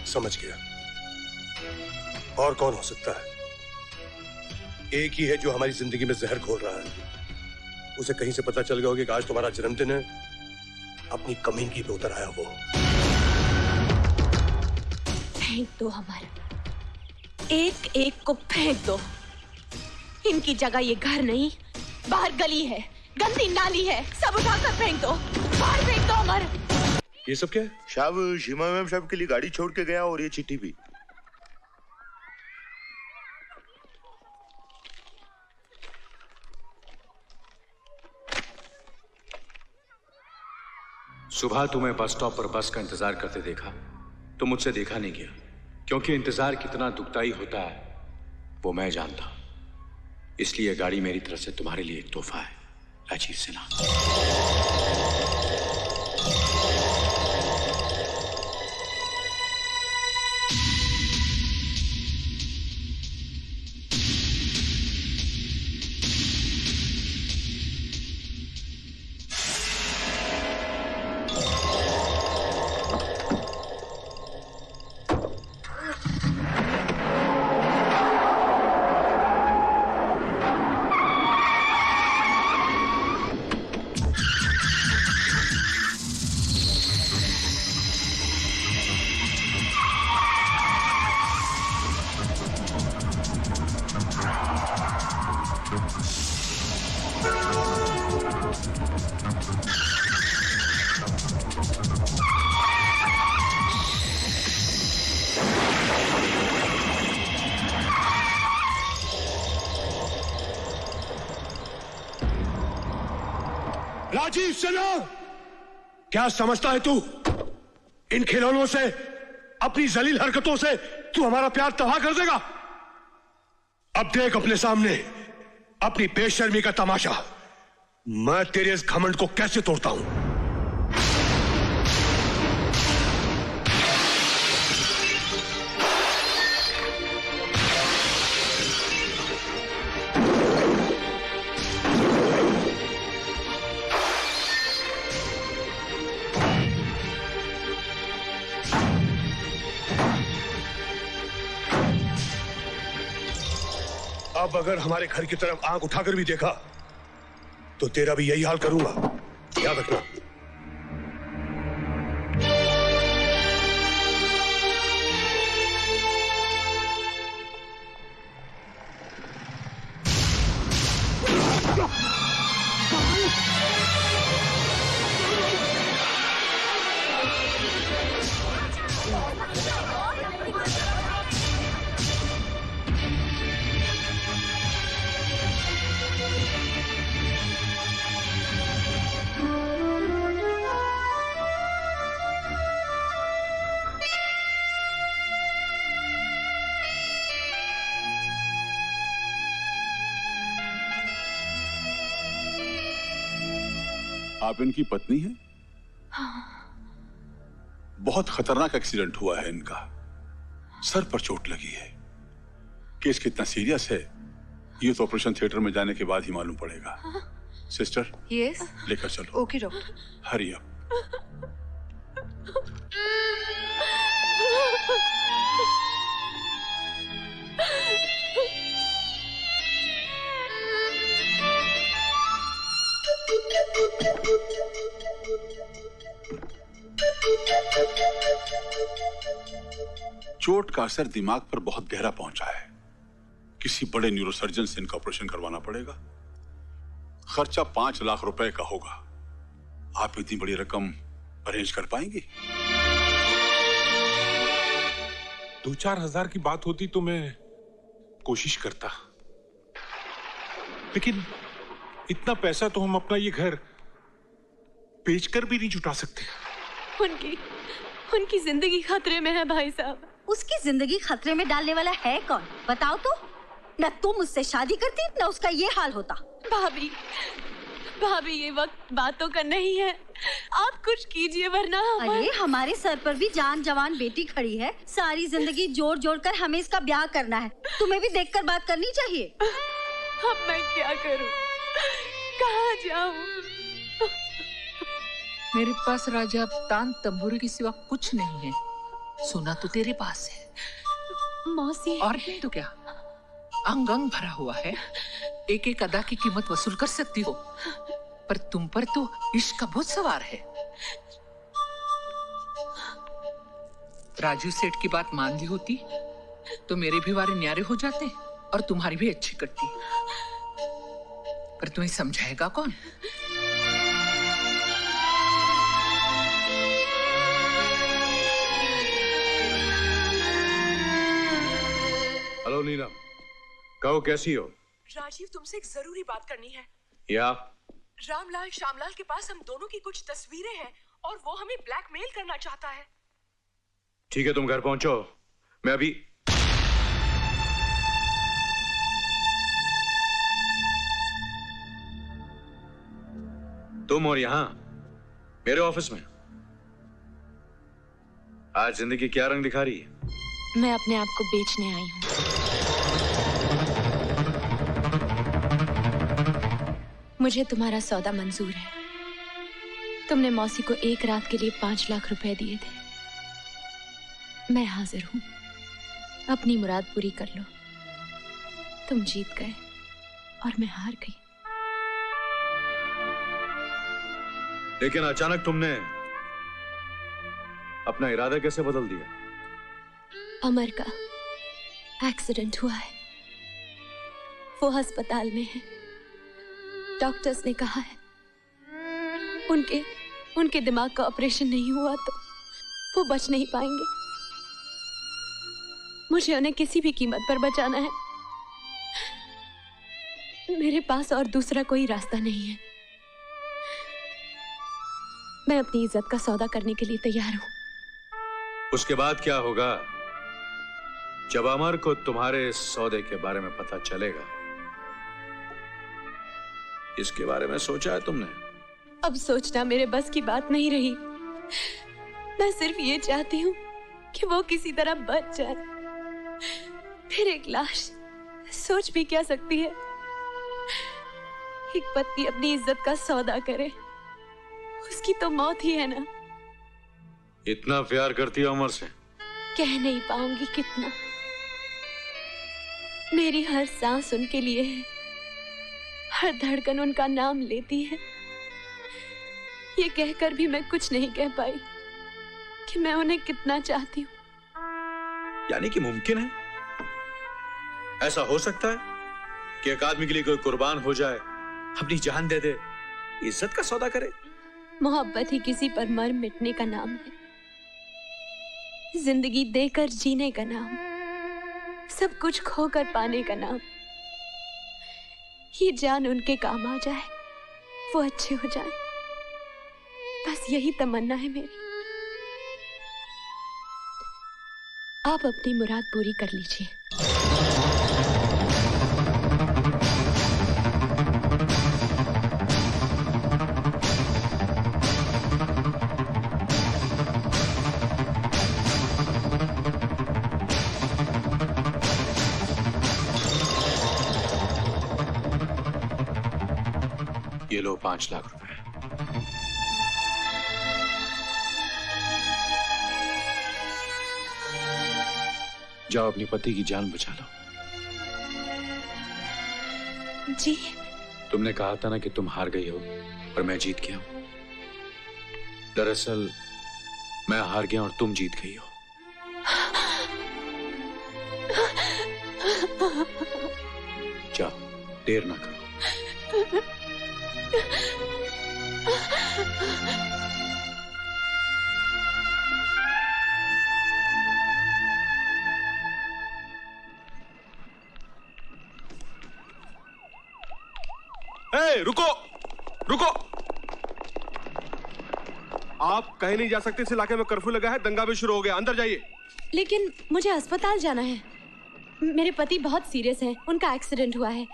समझ गया। और कौन हो सकता है? एक ही है जो हमारी जिंदगी में जहर घोल रहा है। उसे कहीं से पता चल गया होगा कि आज तुम्हारा जन्मदिन है। अपनी कमीनगी पे उतर आया वो। फेंक दो अमर, एक एक को फेंक दो। इनकी जगह ये घर नहीं, बाहर गली है, गंदी नाली है। सब उठाकर फेंक दो, बाहर फेंक दो अमर। ये सब क्या है? साहब शीमा मैम साहब के लिए गाड़ी छोड़ के गया और ये चिट्ठी भी। सुबह तुम्हें बस स्टॉप पर बस का इंतजार करते देखा तो मुझसे देखा नहीं गया, क्योंकि इंतजार कितना दुखदाई होता है वो मैं जानता हूं। इसलिए गाड़ी मेरी तरफ से तुम्हारे लिए एक तोहफा है, राजीव सिन्हा। राजीव सिन्हा, क्या समझता है तू? इन खिलौनों से, अपनी जलील हरकतों से तू हमारा प्यार तबाह कर देगा। अब देख अपने सामने अपनी बेशर्मी का तमाशा। मैं तेरे इस घमंड को कैसे तोड़ता हूं। अब अगर हमारे घर की तरफ आंख उठाकर भी देखा तो तेरा भी यही हाल करूंगा, याद रखना। आप इनकी पत्नी हैं? हाँ। बहुत खतरनाक एक्सीडेंट हुआ है इनका, सर पर चोट लगी है। केस कितना सीरियस है ये तो ऑपरेशन थिएटर में जाने के बाद ही मालूम पड़ेगा। हाँ। सिस्टर, यस, लेकर चलो। Okay doctor. Hurry up. चोट का असर दिमाग पर बहुत गहरा पहुंचा है। किसी बड़े न्यूरोसर्जन से इनका ऑपरेशन करवाना पड़ेगा। खर्चा 5 लाख रुपए का होगा। आप इतनी बड़ी रकम अरेंज कर पाएंगी? 2-4 हजार की बात होती तो मैं कोशिश करता, लेकिन इतना पैसा तो हम अपना ये घर बेचकर भी नहीं जुटा सकते। उनकी जिंदगी खतरे में है भाई साहब। उसकी जिंदगी खतरे में डालने वाला है कौन, बताओ तो। न तुम उससे शादी करती न उसका ये हाल होता। भाभी ये वक्त बातों का नहीं है, आप कुछ कीजिए वरना अरे हमारे सर पर भी जान जवान बेटी खड़ी है। सारी जिंदगी जोड़ जोड़ कर हमें इसका ब्याह करना है। तुम्हें भी देखकर बात करनी चाहिए। अब मैं क्या करूं, कहाँ जाऊं? मेरे पास राजा तान तंबूरी के सिवा कुछ नहीं है। सोना तो तेरे पास है मौसी। और नहीं तो क्या, अंग अंग भरा हुआ है, एक एक अदा की कीमत वसूल कर सकती हो, पर तुम पर तो इश्क का भूत सवार है। राजू सेठ की बात मान ली होती तो मेरे भी वारे न्यारे हो जाते और तुम्हारी भी अच्छी कटती, पर तुम्हें समझाएगा कौन? हेलो नीलम, कहो कैसी हो? राजीव, तुमसे एक जरूरी बात करनी है। या? रामलाल श्यामलाल के पास हम दोनों की कुछ तस्वीरें हैं और वो हमें ब्लैकमेल करना चाहता है। ठीक है, तुम घर पहुंचो, मैं अभी। तुम और यहां मेरे ऑफिस में आज जिंदगी क्या रंग दिखा रही है? मैं अपने आप को बेचने आई हूं। मुझे तुम्हारा सौदा मंजूर है। तुमने मौसी को एक रात के लिए 5 लाख रुपए दिए थे। मैं हाजिर हूं, अपनी मुराद पूरी कर लो। तुम जीत गए और मैं हार गई। लेकिन अचानक तुमने अपना इरादा कैसे बदल दिया? अमर का एक्सीडेंट हुआ है, वो अस्पताल में है। डॉक्टर्स ने कहा है उनके दिमाग का ऑपरेशन नहीं हुआ तो वो बच नहीं पाएंगे। मुझे उन्हें किसी भी कीमत पर बचाना है। मेरे पास और दूसरा कोई रास्ता नहीं है। मैं अपनी इज्जत का सौदा करने के लिए तैयार हूं। उसके बाद क्या होगा जब अमर को तुम्हारे सौदे के बारे में पता चलेगा? इसके बारे में सोचा है तुमने? अब सोचना मेरे बस की बात नहीं रही। मैं सिर्फ ये चाहती हूँ कि वो किसी तरह बच जाए। फिर एक लाश सोच भी क्या सकती है? एक पत्नी अपनी इज्जत का सौदा करे, उसकी तो मौत ही है ना। इतना प्यार करती है अमर से? कह नहीं पाऊंगी कितना। मेरी हर सांस उनके लिए है, हर धड़कन उनका नाम लेती है। ये कहकर भी मैं कुछ नहीं कह पाई कि मैं उन्हें कितना चाहती हूँ। यानी कि मुमकिन है, ऐसा हो सकता है कि एक आदमी के लिए कोई कुर्बान हो जाए, अपनी जान दे दे, इज्जत का सौदा करे? मोहब्बत ही किसी पर मर मिटने का नाम है, जिंदगी देकर जीने का नाम, सब कुछ खोकर पाने का नाम। ये जान उनके काम आ जाए, वो अच्छे हो जाए, बस यही तमन्ना है मेरी। आप अपनी मुराद पूरी कर लीजिए। ये लो 5 लाख रुपए। जाओ अपनी पति की जान बचा लो। जी? तुमने कहा था ना कि तुम हार गई हो और मैं जीत गया हूं। दरअसल मैं हार गया और तुम जीत गई हो। जाओ, देर ना करो। रुको रुको, आप कहीं नहीं जा सकते। इस इलाके में कर्फ्यू लगा है, दंगा भी शुरू हो गया। अंदर जाइए। लेकिन मुझे अस्पताल जाना है। मेरे पति बहुत सीरियस हैं, उनका एक्सीडेंट हुआ है।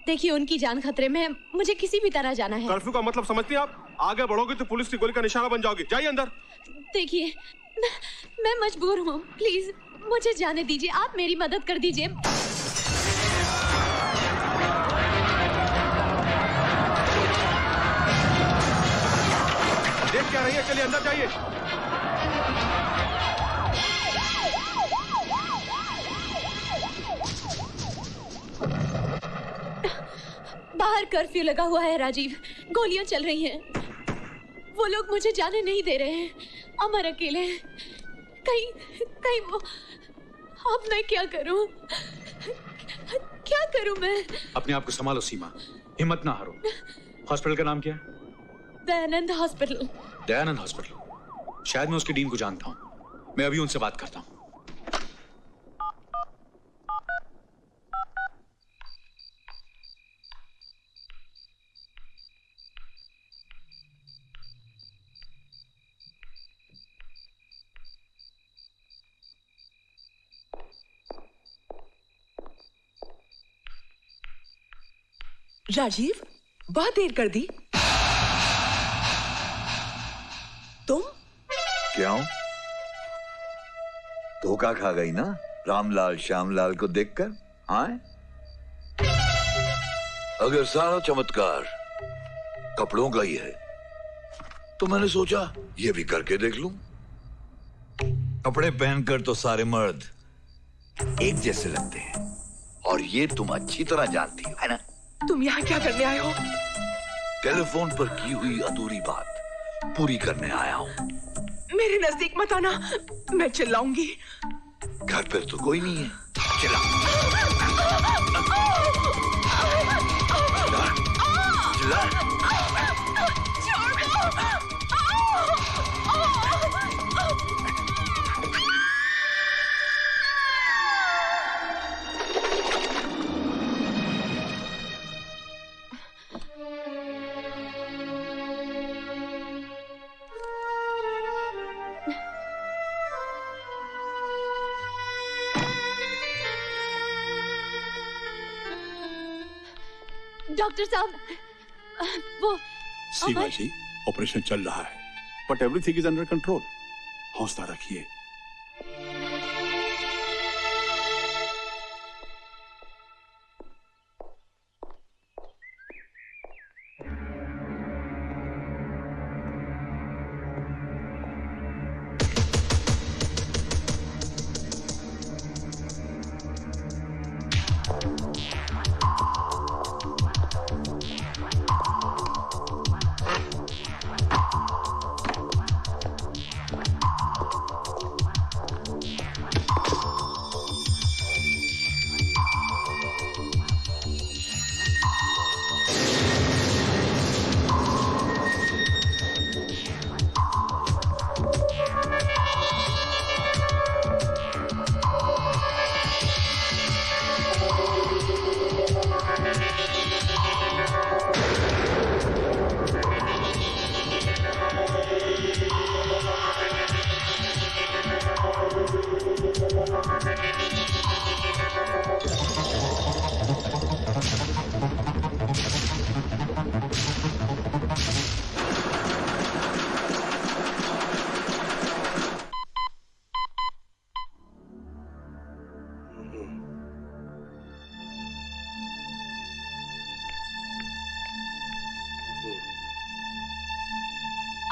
देखिए उनकी जान खतरे में है, मुझे किसी भी तरह जाना है। कर्फ्यू का मतलब समझती हैं आप? आगे बढ़ोगे तो पुलिस की गोली का निशाना बन जाओगे। जाइए अंदर। देखिए मैं मजबूर हूँ, प्लीज मुझे जाने दीजिए। आप मेरी मदद कर दीजिए। देख क्या रही है? चलिए अंदर जाइए। बाहर कर्फ्यू लगा हुआ है राजीव, गोलियां चल रही हैं। वो लोग मुझे जाने नहीं दे रहे हैं। अमर अकेले हैं। कहीं वो। अब मैं क्या करूं? क्या करूं मैं? अपने आप को संभालो सीमा, हिम्मत ना हारो। हॉस्पिटल का नाम क्या है? दयानंद हॉस्पिटल। दयानंद हॉस्पिटल। शायद मैं उसके डीन को जानता हूं। मैं अभी उनसे बात करता हूं। राजीव, बहुत देर कर दी। तुम क्यों? धोखा खा गई ना रामलाल श्यामलाल को देखकर? आए? अगर सारा चमत्कार कपड़ों का ही है तो मैंने सोचा ये भी करके देख लूं। कपड़े पहनकर तो सारे मर्द एक जैसे लगते हैं और ये तुम अच्छी तरह जानती हो, है ना? तुम यहाँ क्या करने आए हो? टेलीफोन पर की हुई अधूरी बात पूरी करने आया हूं। मेरे नजदीक मत आना, मैं चिल्लाऊंगी। घर पर तो कोई नहीं है। चिल्ला। चिल्ला। डॉक्टर साहब, वो सीमा जी, ऑपरेशन चल रहा है but everything is under control. हौसला रखिए।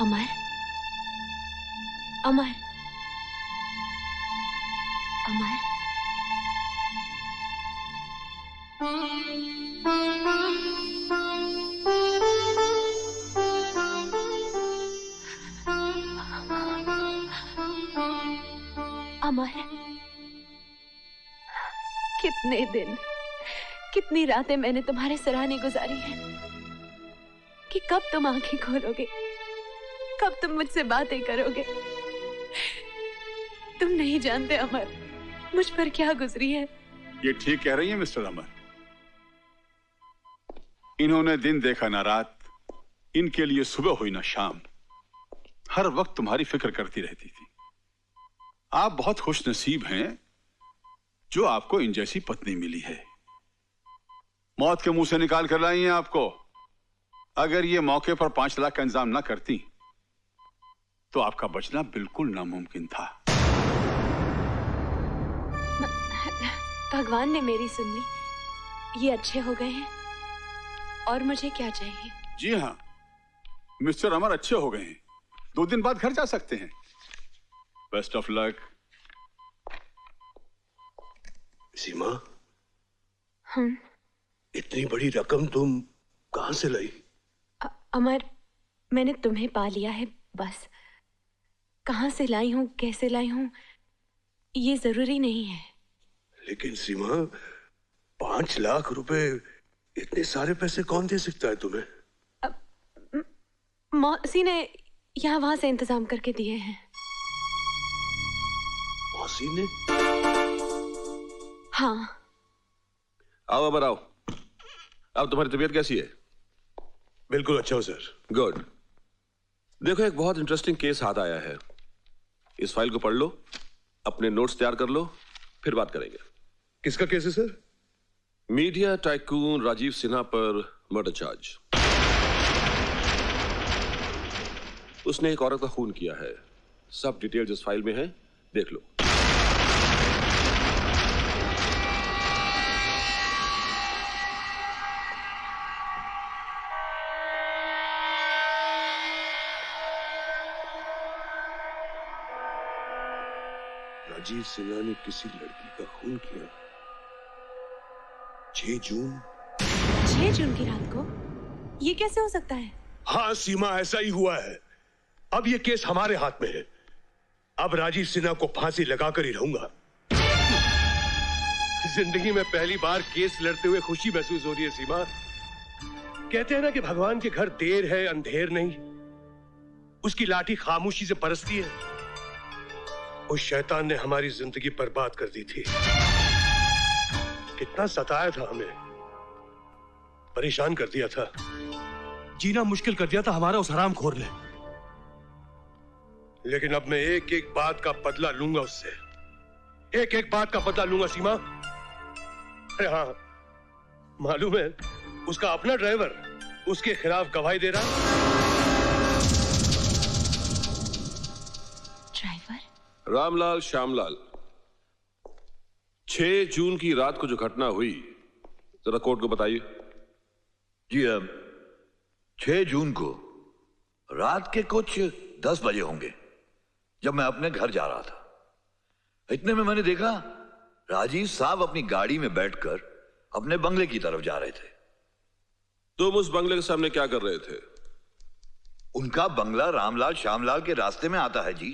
अमर, अमर, अमर। अमर, कितने दिन, कितनी रातें मैंने तुम्हारे सराहने गुजारी हैं कि कब तुम आंखें खोलोगे, कब तुम मुझसे बातें करोगे। तुम नहीं जानते अमर, मुझ पर क्या गुजरी है। ये ठीक कह रही है मिस्टर अमर। इन्होंने दिन देखा ना रात, इनके लिए सुबह हुई ना शाम, हर वक्त तुम्हारी फिक्र करती रहती थी। आप बहुत खुश नसीब हैं जो आपको इन जैसी पत्नी मिली है। मौत के मुंह से निकाल कर लाई हैं आपको। अगर ये मौके पर 5 लाख का इंतजाम ना करती तो आपका बचना बिल्कुल नामुमकिन था। भगवान ने मेरी सुन ली, ये अच्छे हो गए हैं और मुझे क्या चाहिए। जी हाँ, मिस्टर अमर अच्छे हो गए हैं, 2 दिन बाद घर जा सकते हैं। Best of luck. सीमा, इतनी बड़ी रकम तुम कहां से लाई? अमर, मैंने तुम्हें पा लिया है बस। कहां से लाई हूं, कैसे लाई हूं, ये जरूरी नहीं है। लेकिन सीमा, 5 लाख रुपए, इतने सारे पैसे कौन दे सकता है तुम्हें? मौसी ने यहाँ वहां से इंतजाम करके दिए हैं। मौसी ने? हाँ। आओ अमर आओ। अब तुम्हारी तबीयत कैसी है? बिल्कुल अच्छा हो सर। गुड। देखो, एक बहुत इंटरेस्टिंग केस हाथ आया है। इस फाइल को पढ़ लो, अपने नोट्स तैयार कर लो, फिर बात करेंगे। किसका केस है sir? Media tycoon Rajeev Sinha पर मर्डर चार्ज। उसने एक औरत का खून किया है। सब डिटेल्स इस फाइल में है, देख लो। राजीव सिन्हा ने किसी लड़की का खून किया। 6 जून। 6 जून की रात को? ये कैसे हो सकता है? हाँ सीमा, ऐसा ही हुआ है। अब ये केस हमारे हाथ में है। अब राजीव सिन्हा को फांसी लगाकर ही रहूंगा। जिंदगी में पहली बार केस लड़ते हुए खुशी महसूस हो रही है सीमा। कहते हैं ना कि भगवान के घर देर है अंधेर नहीं। उसकी लाठी खामोशी से बरसती है। उस शैतान ने हमारी जिंदगी बर्बाद कर दी थी। कितना सताया था हमें, परेशान कर दिया था, जीना मुश्किल कर दिया था हमारा उस हरामखोर ने। लेकिन अब मैं एक एक बात का बदला लूंगा उससे। एक एक बात का बदला लूंगा सीमा। अरे हाँ, मालूम है उसका अपना ड्राइवर उसके खिलाफ गवाही दे रहा है। ड्राइवर? रामलाल श्यामलाल, 6 जून की रात को जो घटना हुई, जरा कोर्ट को बताइए। जी, 6 जून को रात के कुछ 10 बजे होंगे, जब मैं अपने घर जा रहा था। इतने में मैंने देखा राजीव साहब अपनी गाड़ी में बैठकर अपने बंगले की तरफ जा रहे थे। तुम उस बंगले के सामने क्या कर रहे थे? उनका बंगला रामलाल श्यामलाल के रास्ते में आता है जी।